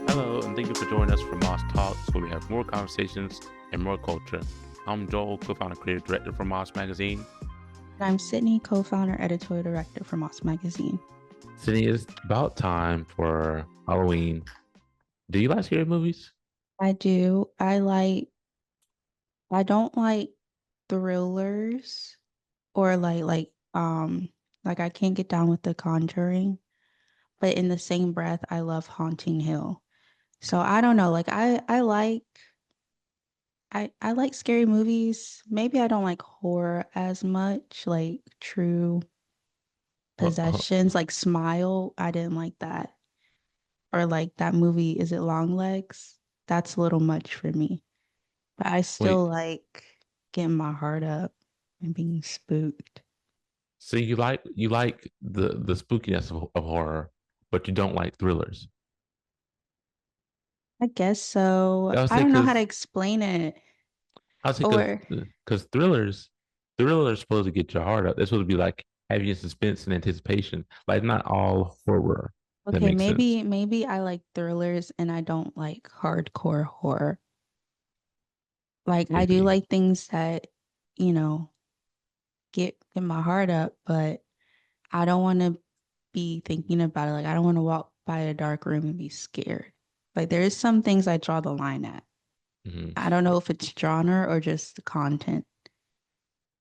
Hello, and thank you for joining us for Moss Talks, where we have more conversations and more culture. I'm Joel, co-founder and creative director for Moss Magazine. And I'm Sydney, co-founder, editorial director for Moss Magazine. Sydney, it's about time for Halloween. Do you like scary movies? I do. I don't like thrillers or like I can't get down with The Conjuring, but in the same breath, I love Haunting Hill. So I don't know, like I like scary movies. Maybe I don't like horror as much, like true Uh, uh, possessions, like Smile. I didn't like that. Or like that movie, is it Long Legs? That's a little much for me. But I Wait, still like getting my heart up and being spooked. so you like the spookiness of horror, but you don't like thrillers. I guess so. I would I say don't know how to because explain it. I would say Or because thrillers are supposed to get your heart up. They're supposed to be like have you in suspense and anticipation. Like not all horror. That okay, makes sense. maybe I like thrillers and I don't like hardcore horror. Like I do Maybe. like things that, you know, get my heart up, but I don't want to be thinking about it. Like I don't want to walk by a dark room and be scared. Like there is some things I draw the line at. Mhm. I don't know if it's genre or just the content.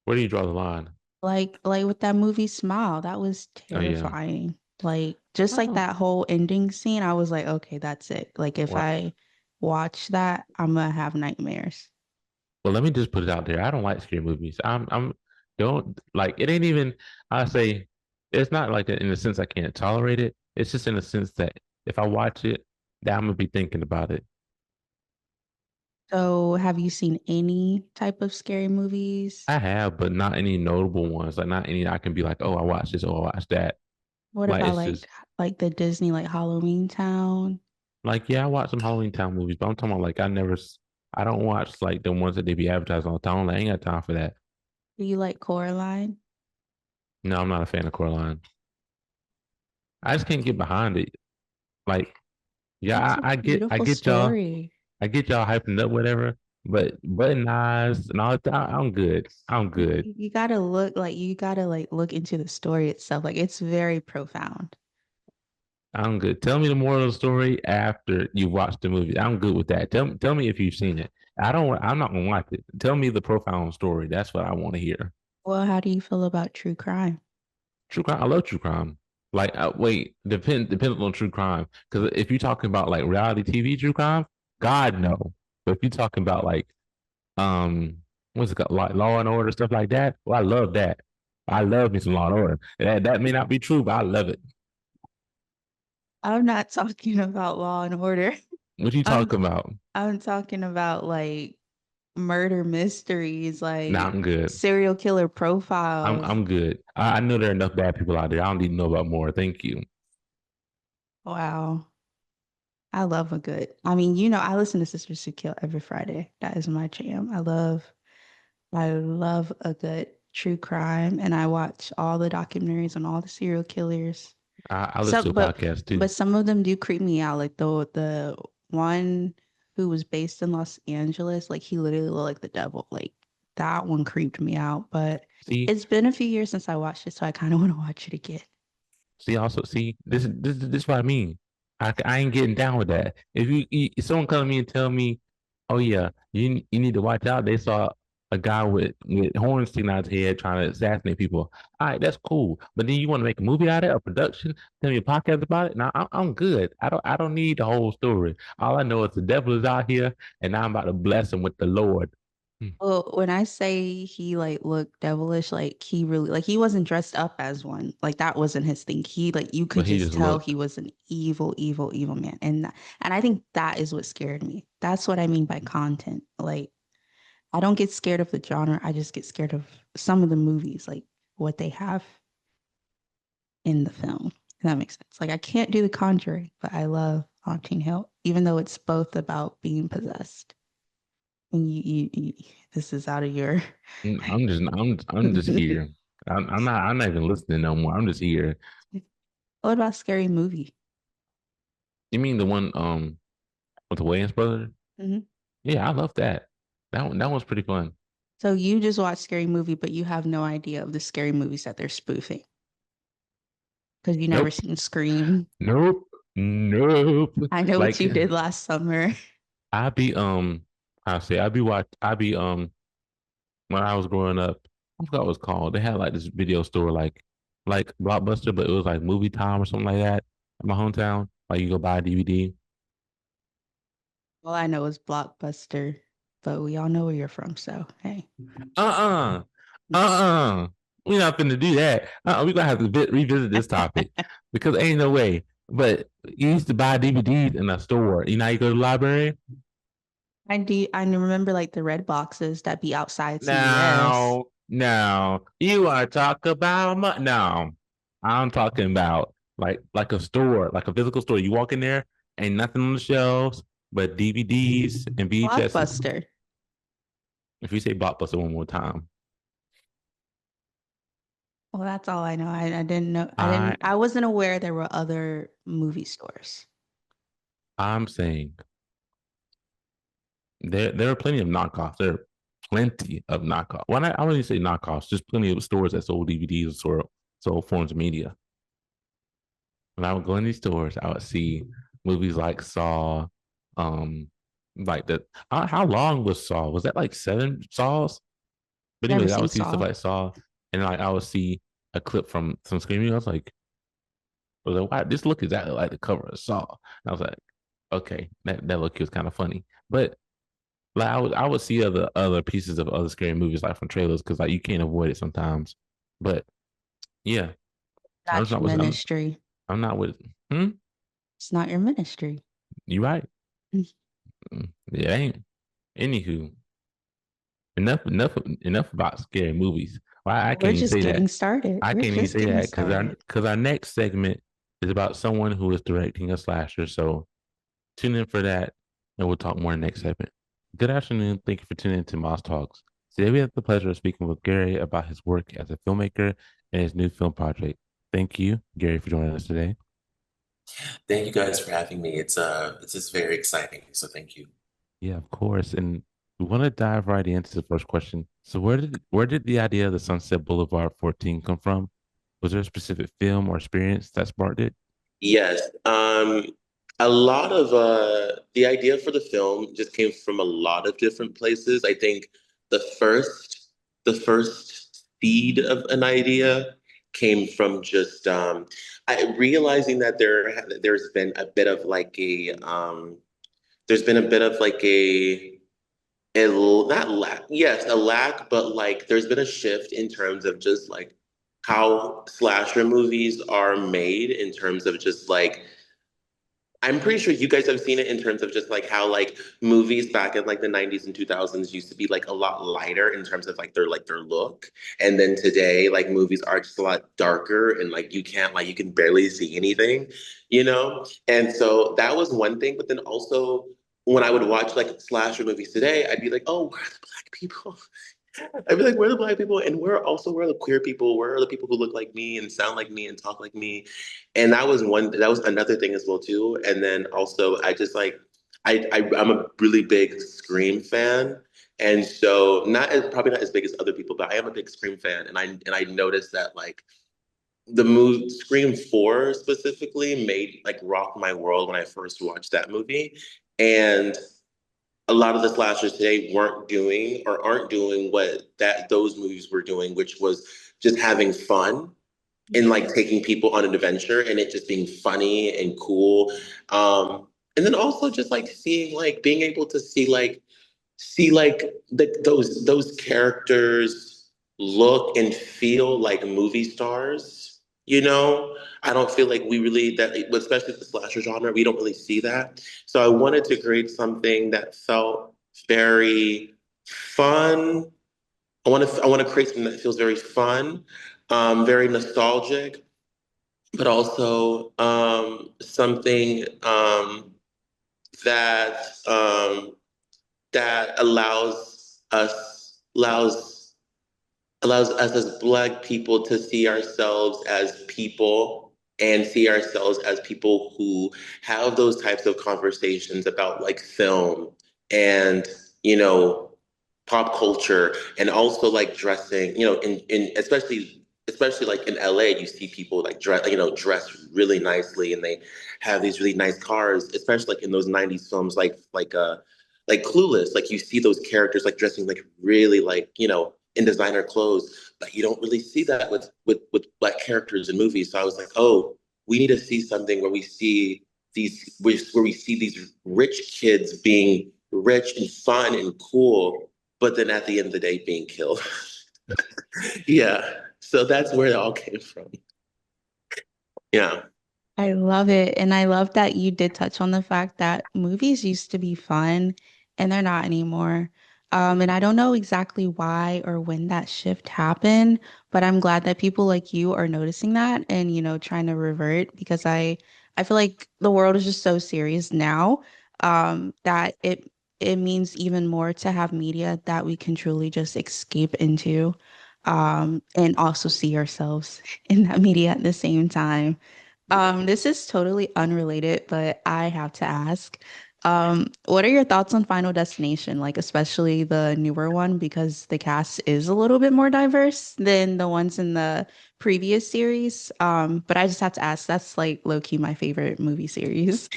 Where do you draw the line? Like with that movie Smile, that was Oh yeah. terrifying. Like just like Oh, that whole ending scene, I was like, okay, that's it. Like if well, I watch that, I'm gonna have nightmares. well, let me just put it out there. I don't like scary movies. I'm don't like it. Ain't even. I say it's not like that in the sense I can't tolerate it. It's just in the sense that if I watch it, that I'm gonna be thinking about it. So have you seen any type of scary movies? I have, but not any notable ones. Like not any I can be like, oh, I watched this, oh, I watched that. What Like about it's just like the Disney like Halloween Town? like yeah, I watched some Halloween Town movies, but I'm talking about like I don't watch like the ones that they be advertising all the time. I'm like, I ain't got time for that. Do you like Coraline? No, I'm not a fan of Coraline. I just can't get behind it. Like, yeah, It's a I beautiful get y'all, story. I get y'all hyping up, whatever. But button eyes and all that, I'm good. I'm good. You gotta you gotta like look into the story itself. Like it's very profound. I'm good. Tell me the moral of the story after you watch the movie. I'm good with that. Tell me if you've seen it. I'm not gonna watch it. Tell me the profound story. That's what I want to hear. Well, how do you feel about true crime? True crime. I love true crime. Like, wait, depends on true crime. Because if you're talking about like reality TV true crime, God no. But if you're talking about like what's it called, like Law and Order stuff like that, well, I love that. I love me some Law and Order. That may not be true, but I love it. I'm not talking about Law and Order. What you I'm talking about? I'm talking about like murder mysteries, Nah, like I'm good. serial killer profiles. I'm good. I know there are enough bad people out there. I don't need to know about more. Thank you. Wow. I love a good. I mean, you know, I listen to Sisters Who Kill every Friday. That is my jam. I love a good true crime and I watch all the documentaries on all the serial killers. I listen to Some a podcast too. but some of them do creep me out. Like the one who was based in Los Angeles, like he literally looked like the devil. Like that one creeped me out. But See, it's been a few years since I watched it, so I kind of want to watch it again. also see this is what I mean. I ain't getting down with that. If someone come to me and tell me, oh yeah, you need to watch out. They saw a guy with horns sticking out his head trying to assassinate people. All right, that's cool. But then you want to make a movie out of it, a production, tell me a podcast about it. Now I'm good. I don't need the whole story. All I know is the devil is out here, and now I'm about to bless him with the Lord. Hmm. Well, when I say he like looked devilish, like he really like he wasn't dressed up as one. Like that wasn't his thing. He like you could But he just just tell he looked. was an evil man. And I think that is what scared me. That's what I mean by content. Like I don't get scared of the genre. I just get scared of some of the movies, like what they have in the film. If that makes sense. Like I can't do The Conjuring, but I love Haunting Hill, even though it's both about being possessed. And this is out of your. I'm just here. I'm not even listening no more. I'm just here. What about Scary Movie? You mean the one? with the Wayans brothers. Hmm. Yeah, I love that. That one's pretty fun. So you just watch Scary Movie, but you have no idea of the scary movies that they're spoofing because you never Nope, seen Scream. nope, nope. I know what Like you did last summer. I be I say I be when I was growing up, I forgot what it was called. They had like this video store like Blockbuster, but it was like movie time or something like that in my hometown. Like you go buy a DVD. All I know is Blockbuster, but we all know where you're from, so hey. Uh-uh. Uh-uh. We're not finna do that. We're gonna have to revisit this topic because ain't no way. But you used to buy DVDs in a store. You know how you go to the library? I remember like the red boxes that be outside CVS. Now, now, you want to talk about no. I'm talking about like a store, like a physical store. You walk in there, ain't nothing on the shelves but DVDs and VHSs. Blockbuster. If you say Blockbuster one more time, Well, that's all I know. I didn't know. I I wasn't aware there were other movie stores. I'm saying there are plenty of knockoffs. There are plenty of knockoffs. Well, I wouldn't say knockoffs, just plenty of stores that sold DVDs or sold forms of media. When I would go in these stores, I would see movies like Saw, um, like the how long was Saw? Was that like seven Saws? But Never anyways, I seen would see stuff Saw. like Saw, and like I would see a clip from some Screaming. I was like, wow, this look exactly like the cover of Saw. And I was like, okay, that look was kind of funny. But like I would see other pieces of other scary movies like from trailers because like you can't avoid it sometimes. But yeah, I was Not not your with ministry. I'm not with hmm? It's not your ministry. You right. Yeah, ain't. Anywho, enough about scary movies. Well, I We're can't even just say getting that. started. I We're can't even just say getting that started. because our next segment is about someone who is directing a slasher. So tune in for that, and we'll talk more in the next segment. Good afternoon. Thank you for tuning in to Moss Talks. Today we have the pleasure of speaking with Gary about his work as a filmmaker and his new film project. Thank you, Gary, for joining us today. Thank you guys for having me. It's just very exciting. So thank you. Yeah, of course. And we want to dive right into the first question. So where did the idea of the Sunset Boulevard 14 come from? Was there a specific film or experience that sparked it? Yes, a lot of the idea for the film just came from a lot of different places. I think the first the first seed of an idea came from just I realizing that there's been a bit of like a there's been a bit of like not lack, yes, a lack, but like there's been a shift in terms of just like how slasher movies are made in terms of just like I'm pretty sure you guys have seen it in terms of just like how like movies back in like the 90s and 2000s used to be like a lot lighter in terms of like their look. And then today like movies are just a lot darker and like you can't like you can barely see anything, you know? And so that was one thing, but then also when I would watch like slasher movies today, I'd be like, "Oh, where are the black people?" I'd be like, "Where are the black people? And where are the queer people? Where are the people who look like me and sound like me and talk like me?" And that was another thing as well too. And then also I just like I'm a really big Scream fan. And so probably not as big as other people, but I am a big Scream fan. And I noticed that like the movie Scream 4 specifically made like rock my world when I first watched that movie. And a lot of the slashers today weren't doing or aren't doing what that those movies were doing, which was just having fun and like taking people on an adventure and it just being funny and cool. And then also just like seeing like being able to see like those characters look and feel like movie stars. You know, I don't feel like we really that especially the slasher genre, we don't really see that. So I wanted to create something that felt very fun. I want to create something that feels very fun, very nostalgic, but also something that that allows us as Black people to see ourselves as people and see ourselves as people who have those types of conversations about like film and, you know, pop culture and also like dressing, you know, in especially like in LA, you see people like dress really nicely and they have these really nice cars, especially like in those 90s films like Clueless, like you see those characters like dressing like really like, you know, in designer clothes, but you don't really see that with Black characters in movies. So I was like, oh, we need to see something where we see where we see these rich kids being rich and fun and cool, but then at the end of the day being killed. Yeah. So that's where it all came from. Yeah. I love it. And I love that you did touch on the fact that movies used to be fun and they're not anymore. And I don't know exactly why or when that shift happened, but I'm glad that people like you are noticing that and, you know, trying to revert because I feel like the world is just so serious now, that it means even more to have media that we can truly just escape into, and also see ourselves in that media at the same time. This is totally unrelated, but I have to ask, what are your thoughts on Final Destination, like especially the newer one, because the cast is a little bit more diverse than the ones in the previous series. But I just have to ask, that's like low key my favorite movie series.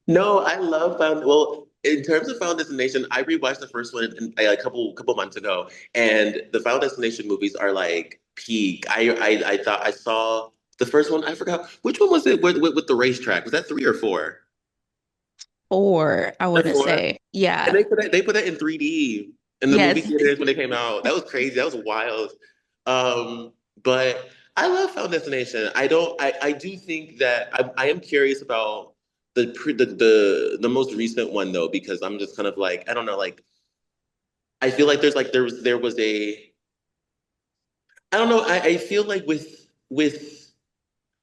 No, I love Found. Well, in terms of Final Destination, I rewatched the first one a couple months ago, and the Final Destination movies are like peak. I thought I saw the first one. I forgot which one was it with the racetrack. Was that three or four? Or I want That's to four. say, And yeah, they put that in 3D in the movie yes. theaters when they came out. That was crazy. That was wild. But I love Final Destination. I do think that I am curious about the most recent one though, because I'm just kind of like, I don't know, like I feel like there was a I don't know, I feel like with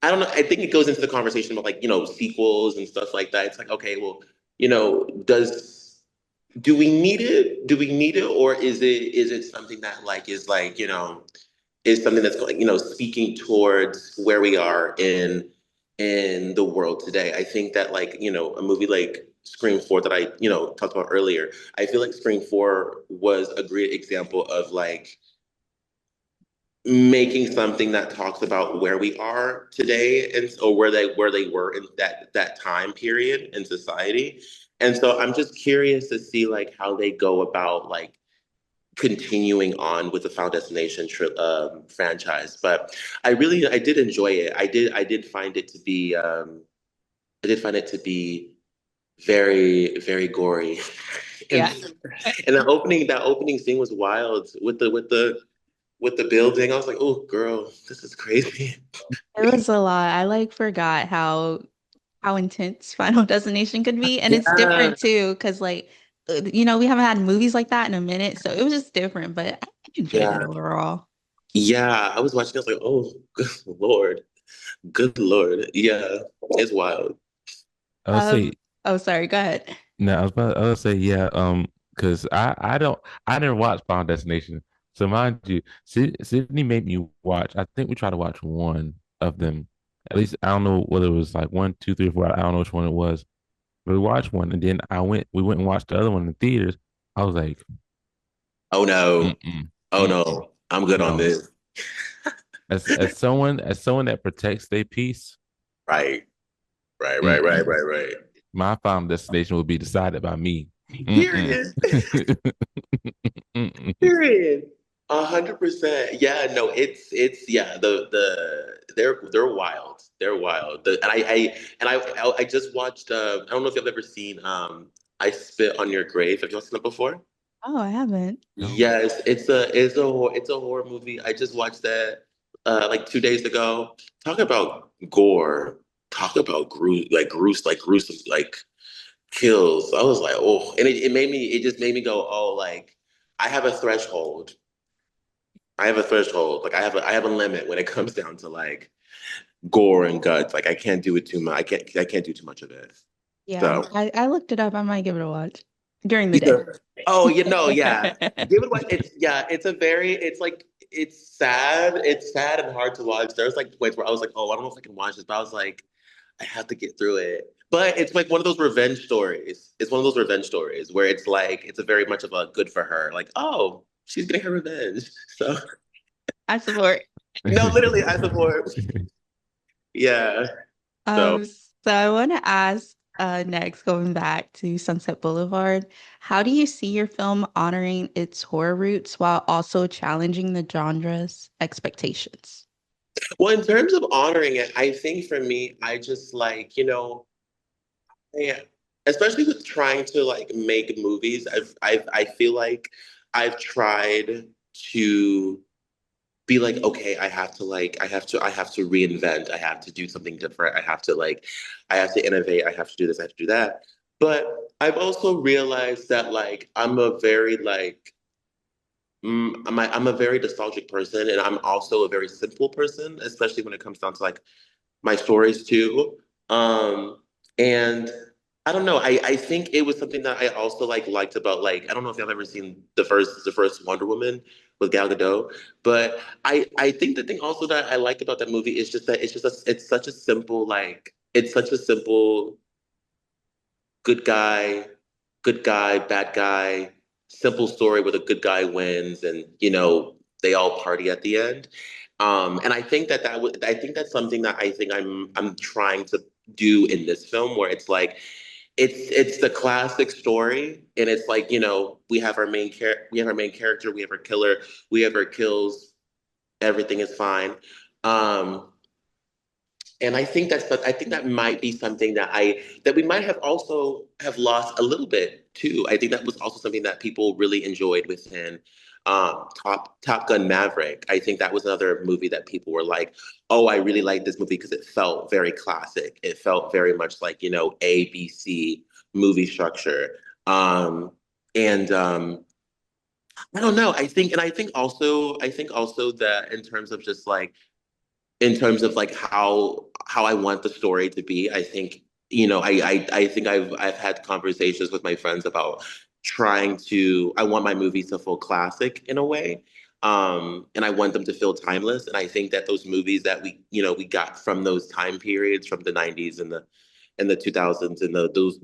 I don't know, I think it goes into the conversation about like, you know, sequels and stuff like that. It's like, okay, well, you know, do we need it? Do we need it, or is it something that like is like, you know, is something that's going, you know, speaking towards where we are in the world today? I think that like, you know, a movie like Scream 4 that I, you know, talked about earlier, I feel like Scream 4 was a great example of like making something that talks about where we are today and or where they were in that time period in society. And so I'm just curious to see like how they go about like continuing on with the Final Destination franchise. But I did enjoy it. I did find it to be I did find it to be very gory. and Yeah. and that opening scene was wild with the building. I was like, oh girl, this is crazy. It was a lot. I like forgot how intense Final Destination could be. And it's Yeah. different too, because like you know, we haven't had movies like that in a minute. So it was just different, but I enjoyed it Yeah. overall. Yeah. I was watching, I was like, oh good Lord. Good Lord. Yeah. It's wild. I'll say Um, oh sorry, go ahead. no. I was say yeah. Because I never watched Final Destination. So mind you, Sydney made me watch. I think we tried to watch one of them. At least I don't know whether it was like one, two, three, four. I don't know which one it was. But we watched one, and then we went and watched the other one in the theaters. I was like, Oh no. mm-mm, Oh mm-mm, no. I'm good on no. this. As someone that protects their peace, Right. mm-mm. Right. My final destination will be decided by me. Mm-mm. Period. Mm-mm. Period. 100%. Yeah, no, it's yeah, they're wild. They're wild. I just watched I don't know if you've ever seen I Spit on Your Grave. Have you seen it before? Oh, I haven't. No. Yes, it's a horror movie. I just watched that like 2 days ago. Talk about gore. Talk about gruesome like kills. I was like, oh, and it just made me go, oh, like I have a threshold. I have a threshold. Like I have a limit when it comes down to like gore and guts. Like I can't do it too much. I can't do too much of it. Yeah, So I looked it up. I might give it a watch during the yeah. day. Oh, you know, yeah. Give it what it's yeah, it's a very it's like it's sad. It's sad and hard to watch. There's like points where I was like, oh, I don't know if I can watch this, but I was like, I have to get through it. But it's like one of those revenge stories. It's one of those revenge stories where it's like it's a very much of a good for her. Like, oh, she's getting her revenge. So I support. no, literally, I support. Yeah. So So I want to ask next, going back to Sunset Boulevard, how do you see your film honoring its horror roots while also challenging the genre's expectations? well, in terms of honoring it, I think for me, I just like, yeah, especially with trying to like make movies, I feel like I've tried to be like, okay, I have to reinvent, I have to do something different, I have to innovate, I have to do this, I have to do that. But I've also realized that like I'm a very like I'm a very nostalgic person, and I'm also a very simple person, especially when it comes down to like my stories too. And I don't know. I think it was something that I also like liked about like I don't know if y'all have ever seen the first Wonder Woman with Gal Gadot, but I think the thing also that I like about that movie is just that it's such a simple like it's such a simple good guy, bad guy, simple story where the good guy wins, and they all party at the end. And I think I think that's something that I think I'm trying to do in this film, where it's like it's the classic story, and it's like we have our main character, we have our killer, we have our kills, everything is fine. Um, and I think that might be something that we might have also have lost a little bit too. I think that was also something that people really enjoyed within Top Gun Maverick. I think that was another movie that people were like, "Oh, I really like this movie because it felt very classic. It felt very much like ABC movie structure." And I don't know. I think also that in terms of like how I want the story to be. I think I think I've had conversations with my friends about trying to. I want my movies to feel classic in a way, and I want them to feel timeless. And I think that those movies that we got from those time periods, from the '90s and the 2000s, and those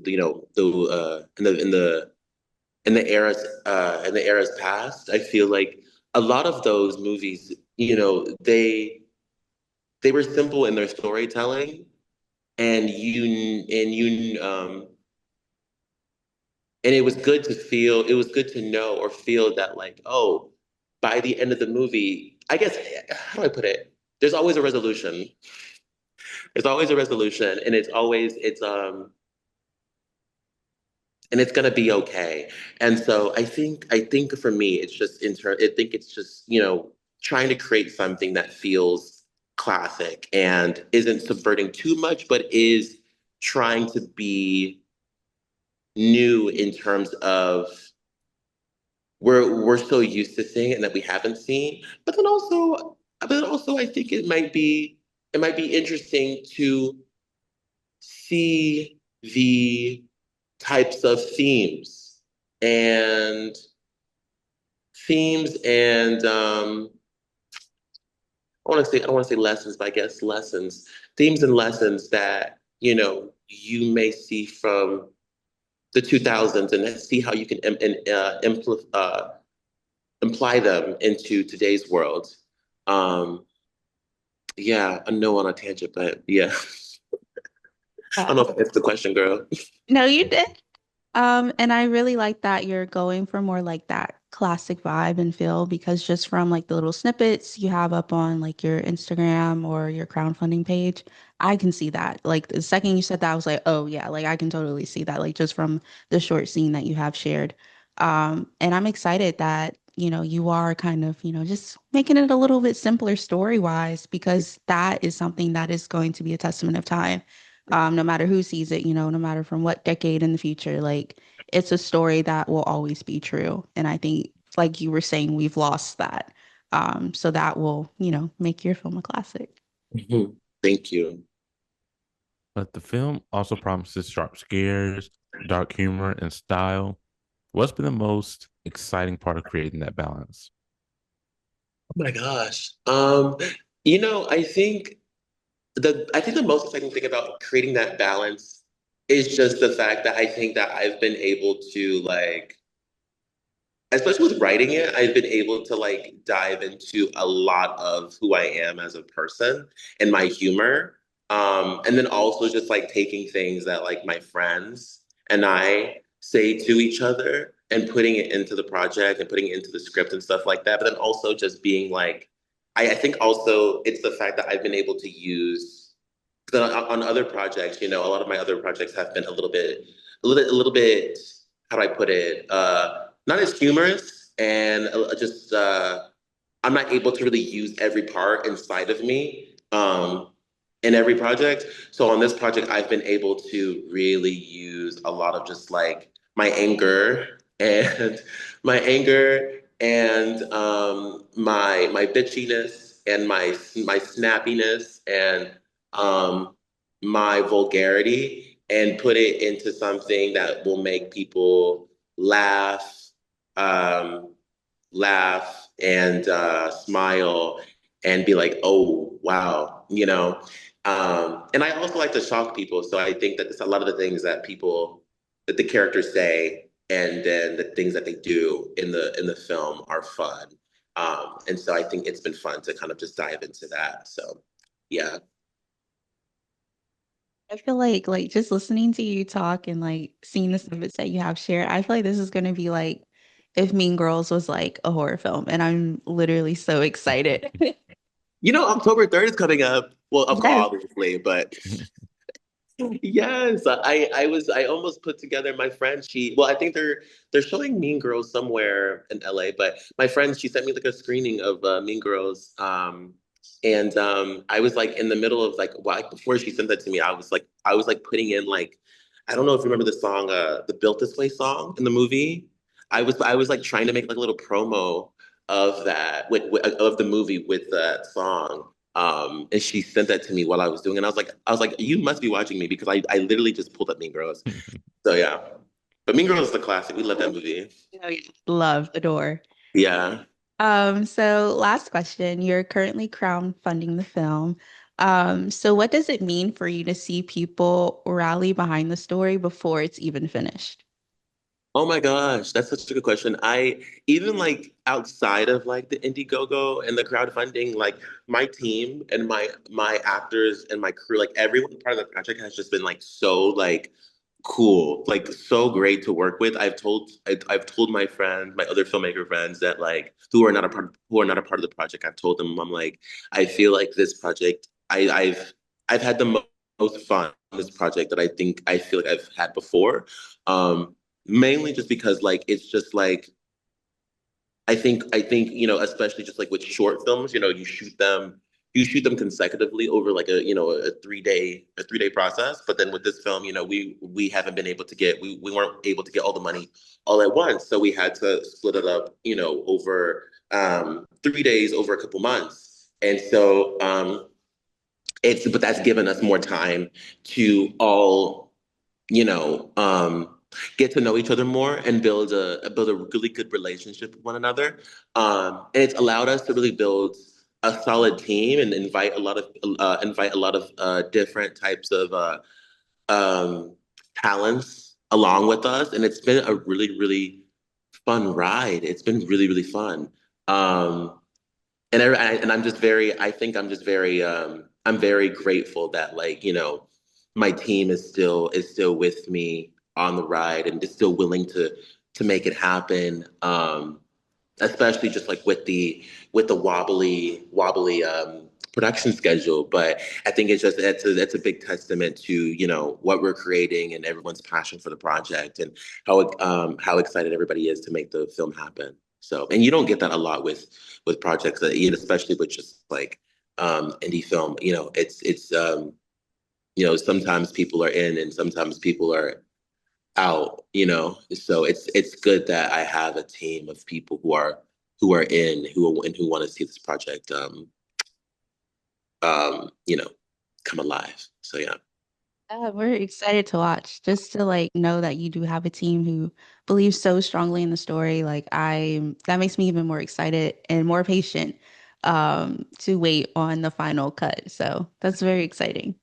in the eras past. I feel like a lot of those movies, they were simple in their storytelling, and and it was good to know or feel that like, oh, by the end of the movie, I guess, how do I put it, there's always a resolution. There's always a resolution, and it's gonna be okay. And so I think for me, it's just I think it's just trying to create something that feels classic and isn't subverting too much, but is trying to be new in terms of we're so used to seeing it and that we haven't seen. But then also I think it might be interesting to see the types of and and I don't want to say lessons, but I guess themes and lessons that you may see from the 2000s, and see how you can imply them into today's world. Um, yeah, I know on a tangent, but yeah, I don't know if that's the question, girl. No, you did. And I really like that you're going for more like that classic vibe and feel, because just from like the little snippets you have up on like your Instagram or your crowdfunding page, I can see that. Like the second you said that, I was like, oh yeah, like I can totally see that, like just from the short scene that you have shared. And I'm excited that, you are kind of, just making it a little bit simpler story-wise, because that is something that is going to be a testament of time. No matter who sees it, no matter from what decade in the future, like it's a story that will always be true. And I think, like you were saying, we've lost that. So that will, make your film a classic. Mhm. Thank you. But the film also promises sharp scares, dark humor, and style. What's been the most exciting part of creating that balance? Oh my gosh. I think the most exciting thing about creating that balance is just the fact that I think that I've been able to like, especially with writing it, I've been able to like dive into a lot of who I am as a person and my humor. And then also just like taking things that like my friends and I say to each other and putting it into the project and putting it into the script and stuff like that. But then also just being like, I think also it's the fact that I've been able to use 'cause on other projects, a lot of my other projects have been a little bit, how do I put it? Not as humorous and just I'm not able to really use every part inside of me in every project. So on this project, I've been able to really use a lot of just like my anger and my anger and my bitchiness and my snappiness and um, my vulgarity and put it into something that will make people laugh, um, laugh and smile and be like, oh, wow. And I also like to shock people. So I think that it's a lot of the things that the characters say, and then the things that they do in the film are fun. And so I think it's been fun to kind of just dive into that. So yeah. I feel like just listening to you talk and like seeing the snippets that you have shared, I feel like this is gonna be like if Mean Girls was like a horror film, and I'm literally so excited. October 3rd is coming up. Well, of course, Yes. obviously, but yes, I almost put together my friend. I think they're showing Mean Girls somewhere in LA, but my friend, she sent me like a screening of Mean Girls. And I was like in the middle of like before she sent that to me, I was like putting in like, I don't know if you remember the song, the Built This Way song in the movie. I was like trying to make like a little promo of that of the movie with that song. And she sent that to me while I was doing it. And I was like, you must be watching me because I literally just pulled up Mean Girls. So yeah. But Mean Girls is the classic. We love that movie. Oh, yeah. Love, adore. Yeah. So last question. You're currently crowdfunding the film. So what does it mean for you to see people rally behind the story before it's even finished? Oh my gosh, that's such a good question. I even like outside of like the Indiegogo and the crowdfunding, like my team and my actors and my crew, like everyone part of the project has just been like so like cool, like so great to work with. I've told my friends, my other filmmaker friends that like who are not a part of the project. I've told them I'm like I feel like this project I've had the most fun on this project that I feel like I've had before. Mainly just because like it's just like I think especially just like with short films, you shoot them consecutively over like a 3-day process. But then with this film, we haven't been able to we weren't able to get all the money all at once, so we had to split it up, over 3 days over a couple months. And so but that's given us more time to all you know, get to know each other more and build a really good relationship with one another. And it's allowed us to really build a solid team and invite a lot of different types of um, talents along with us. And it's been a really really fun ride. It's been really really fun. Um, and I'm just very, I think I'm very grateful that like, my team is still with me on the ride and is still willing to make it happen. Especially just like with the wobbly production schedule. But I think that's a big testament to, what we're creating and everyone's passion for the project and how excited everybody is to make the film happen. So, and you don't get that a lot with projects that, especially with just like indie film. Sometimes people are in and sometimes people are out. So it's good that I have a team of people who are in who want to see this project um you know come alive. So yeah. We're excited to watch, just to like know that you do have a team who believes so strongly in the story. Like that makes me even more excited and more patient. to wait on the final cut. So that's very exciting.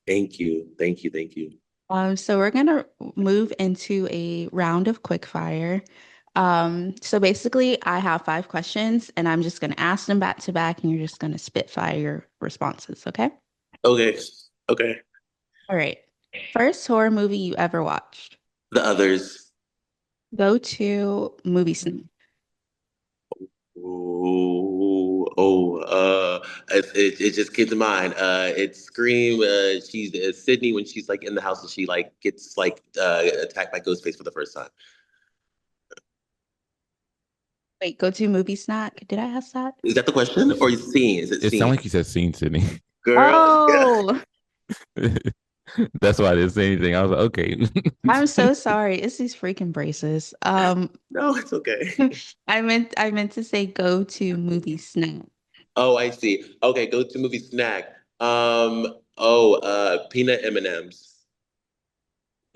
Thank you. Thank you. Thank you. So we're gonna move into a round of quick fire. So basically, I have 5 questions, and I'm just gonna ask them back to back, and you're just gonna spitfire your responses. Okay? Okay. Okay. All right. First horror movie you ever watched? The others. Go to movie snack. Ooh, it just came to mind. It's Scream. She's Sydney when she's like in the house and she like gets like attacked by Ghostface for the first time. Wait, go to movie snack. Did I ask that? Is that the question or is scene? Is it It sounds scene? like you said scene, Sydney. Girl, yeah. Oh, That's why I didn't say anything. I was like, okay. I'm so sorry. It's these freaking braces. No, it's okay. I meant to say go to movie snack. Oh, I see. Okay, go to movie snack. Peanut M&Ms. That's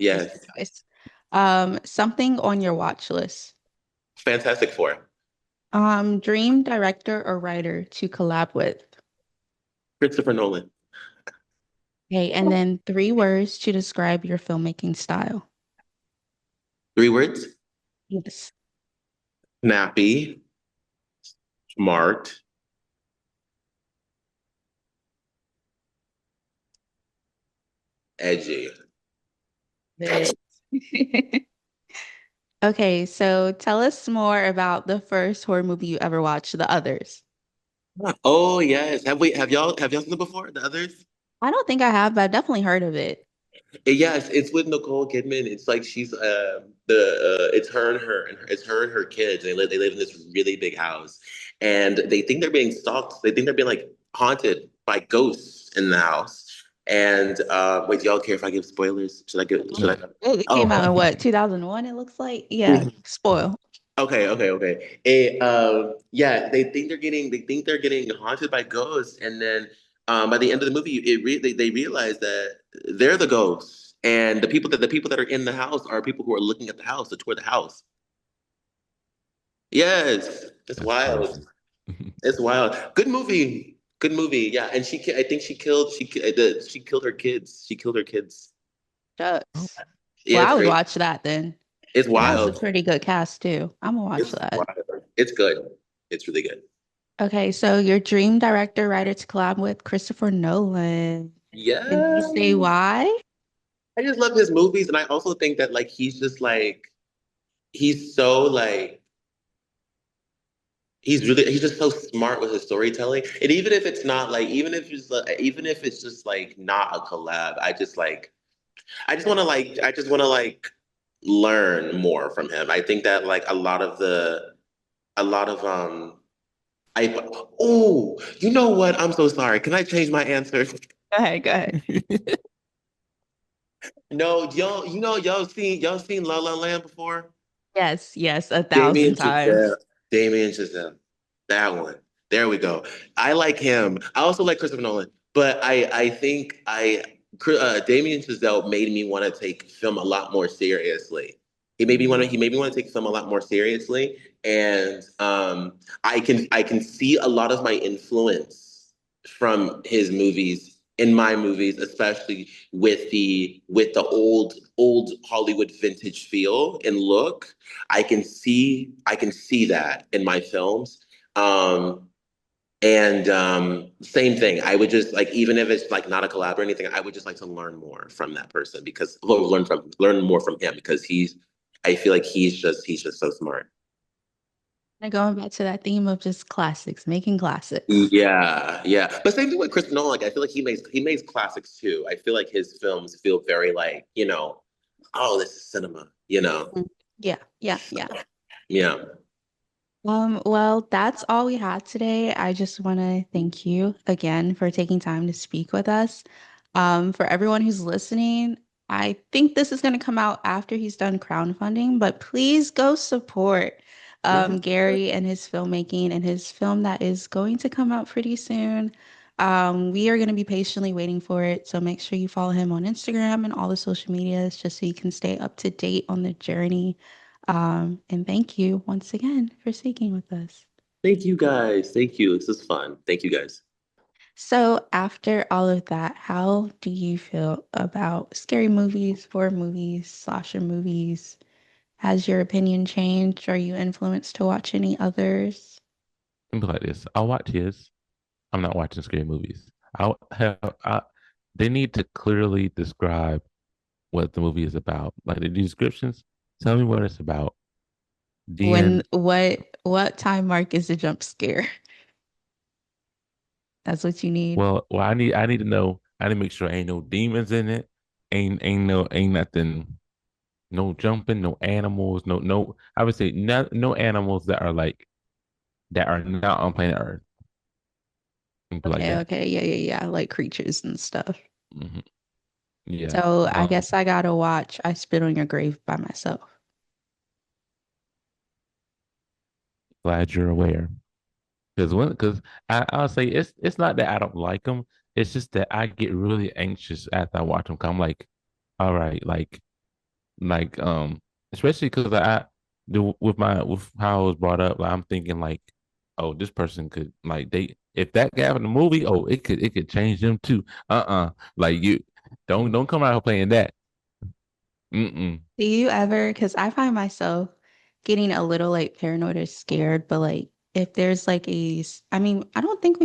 a Yes. good choice. Something on your watch list. Fantastic Four. Dream director or writer to collab with. Christopher Nolan. Okay, and then 3 words to describe your filmmaking style. 3 words. Yes. Snappy, smart, edgy. It. Okay, so tell us more about the first horror movie you ever watched, The Others. Oh yes. Have y'all seen it before? The others? I don't think I have, but I've definitely heard of it. Yes, it's with Nicole Kidman. It's like she's the it's her and her kids. They live in this really big house, and they think they're being stalked. They think they're being like haunted by ghosts in the house. And wait, do y'all care if I give spoilers? Should I give? Should I? It came out Oh, in what, 2001, it looks like? Yeah, spoil. okay, okay, okay. Yeah, they think they're getting haunted by ghosts, and then by the end of the movie, they realize that they're the ghosts, and the people that are in the house are people who are looking at the house, to tour the house. Yes, it's That's crazy. wild. It's wild. Good movie. Good movie. Yeah, and I think she killed her kids. She killed her kids. Oh, Shucks. Yeah, Well, it's I would crazy. watch that then. It's It has a wild. pretty good cast too. I'm gonna watch It's that. wild. It's good. It's really good. Okay, so your dream director, writer to collab with Christopher Nolan. Can you Yeah. say why? I just love his movies, and I also think that like he's just like he's so like he's just so smart with his storytelling. And even if it's not like even if it's just like not a collab, I just want to like learn more from him. I think that like a lot of I oh you know what? I'm so sorry. Can I change my answer? Go ahead, go ahead. No, y'all seen La La Land before? Yes, yes, a thousand Damien Chazelle. times. Damien Chazelle. That one. There we go. I like him. I also like Christopher Nolan, but I think Damien Chazelle made me want to take film a lot more seriously. He made me want to take film a lot more seriously, and I can see a lot of my influence from his movies in my movies, especially with the old Hollywood vintage feel and look. I can see that in my films. Um, and same thing. I would just like even if it's like not a collab or anything, I would just like to learn more from that person because well, learn more from him because I feel like he's just so smart. And going back to that theme of just classics, making classics. Yeah, yeah. But same thing with Chris Nolan. Like I feel like he makes classics too. I feel like his films feel very like, oh, this is cinema, Mm. Yeah, yeah, yeah. Yeah. Well, that's all we had today. I just want to thank you again for taking time to speak with us. For everyone who's listening, I think this is going to come out after he's done crowdfunding, but please go support Mhm. Gary and his filmmaking and his film that is going to come out pretty soon. We are going to be patiently waiting for it, so make sure you follow him on Instagram and all the social medias just so you can stay up to date on the journey. And thank you once again for speaking with us. Thank you guys. Thank you. This is fun. Thank you guys. So, after all of that, how do you feel about scary movies, horror movies, slasher movies? Has your opinion changed? Are you influenced to watch any others? Think like this. I'll watch his. I'm not watching scary movies. I'll have. They need to clearly describe what the movie is about. Like the descriptions, tell me what it's about. When Then, what time mark is the jump scare? That's what you need. I need to know. I need to make sure ain't no demons in it. Ain't nothing. No jumping. No animals. No. I would say no animals that are not on planet Earth. People like Okay, that. okay, yeah, yeah, yeah, like creatures and stuff. Hmm. Yeah. So I guess I gotta watch I Spit on Your Grave by myself. Glad you're aware. Because I'll say it's not that I don't like them. It's just that I get really anxious after I watch them. I'm like, all right, like especially because I do with how I was brought up. Like, I'm thinking like, oh, this person could like they if that guy in the movie, oh, it could change them too. Like you don't come out here playing that. Mm-mm. Do you ever, because I find myself getting a little like paranoid or scared, but like if there's like I mean, I don't think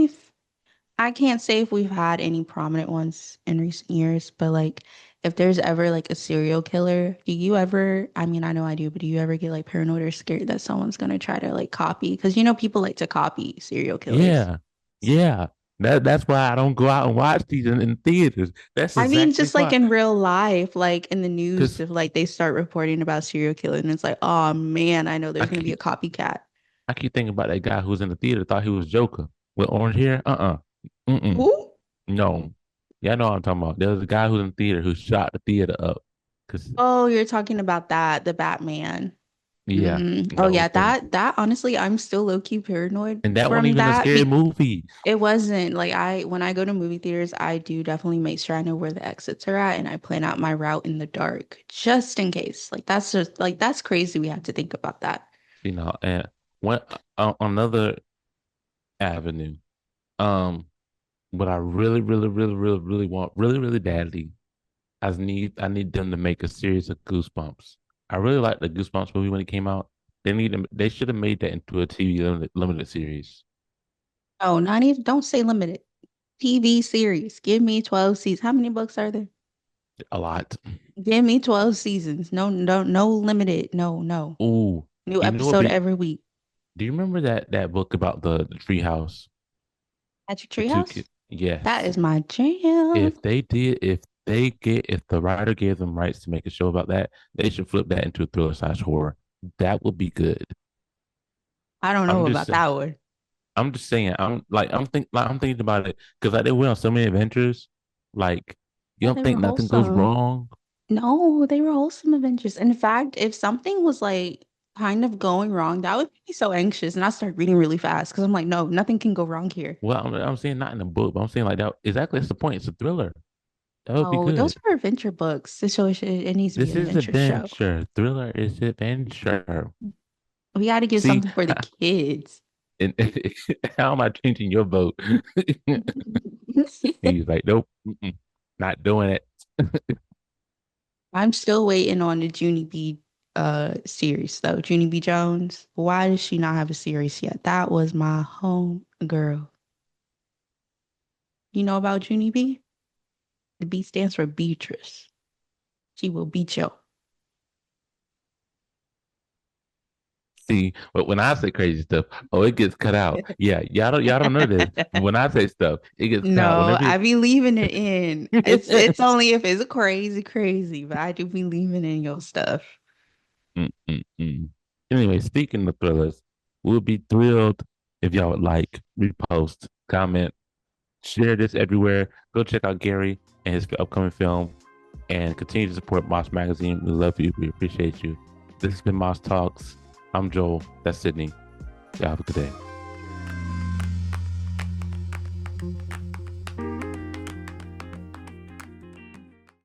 I can't say if we've had any prominent ones in recent years, but like if there's ever like a serial killer, do you ever, I mean, I know I do, but do you ever get like paranoid or scared that someone's gonna try to like copy? Because you know people like to copy serial killers. Yeah, yeah. That's why I don't go out and watch these in theaters. That's I mean, exactly just like why. in real life, like in the news, Because if like they start reporting about serial killer and it's like, oh man, I know I there's gonna be a keep copycat. I keep thinking about that guy who was in the theater, thought he was Joker with orange hair. Mm-mm. Who? No. Yeah, I know what I'm talking about. There was a guy who's in the theater who shot the theater up. Cause Oh, you're talking about that, the Batman. yeah, Oh those yeah, things. that honestly, I'm still low-key paranoid And that wasn't from even a that. scary movie. It wasn't like when I go to movie theaters, I do definitely make sure I know where the exits are at and I plan out my route in the dark just in case. Like that's just like that's crazy we have to think about that. And one another avenue. Um, what I really, really, really, really, really want, really, really badly, I need them to make a series of Goosebumps. I really liked the Goosebumps movie when it came out. They should have made that into a TV limited series. Oh, not even don't say limited. TV series. Give me 12 seasons. How many books are there? A lot. Give me 12 seasons. No, no, no limited. No, no. Ooh, New you know what episode be every week. do you remember that book about the tree house? At your The two treehouse? kids. That Yes. is my jam. If the writer gave them rights to make a show about that, they should flip that into a thriller slash horror. That would be good. I don't I'm know just about saying. that one. I'm just saying. I'm thinking about it because like they went on so many adventures. Like you Yeah, don't they were think nothing goes wholesome. wrong. No, they were wholesome adventures. In fact, if something was like kind of going wrong, that would make me so anxious. And I start reading really fast because I'm like, no, nothing can go wrong here. Well, I'm saying not in a book, but I'm saying like that. Exactly, that's the point. It's a thriller. That would be Oh, those good. are adventure books. This show it needs to be This an is adventure show. adventure. Thriller is adventure. We got to give See, something for the kids. and how am I changing your vote? He's like, nope, not doing it. I'm still waiting on the Junie B series though. Junie B Jones. Why does she not have a series yet? That was my home girl. You know about Junie B? The B stands for Beatrice. She will beat you. See, but when I say crazy stuff, oh, it gets cut out. Yeah, y'all don't know this. But when I say stuff, it gets cut out. No, Whenever I be leaving it in. It's only if it's crazy, crazy, but I do be leaving in your stuff. Mm-mm-mm. Anyway, speaking of thrillers, we'll be thrilled if y'all would like, repost, comment, share this everywhere. Go check out Gary and his upcoming film and continue to support Moss Magazine. We love you. We appreciate you. This has been Moss Talks. I'm Joel. That's Sydney. Y'all have a good day.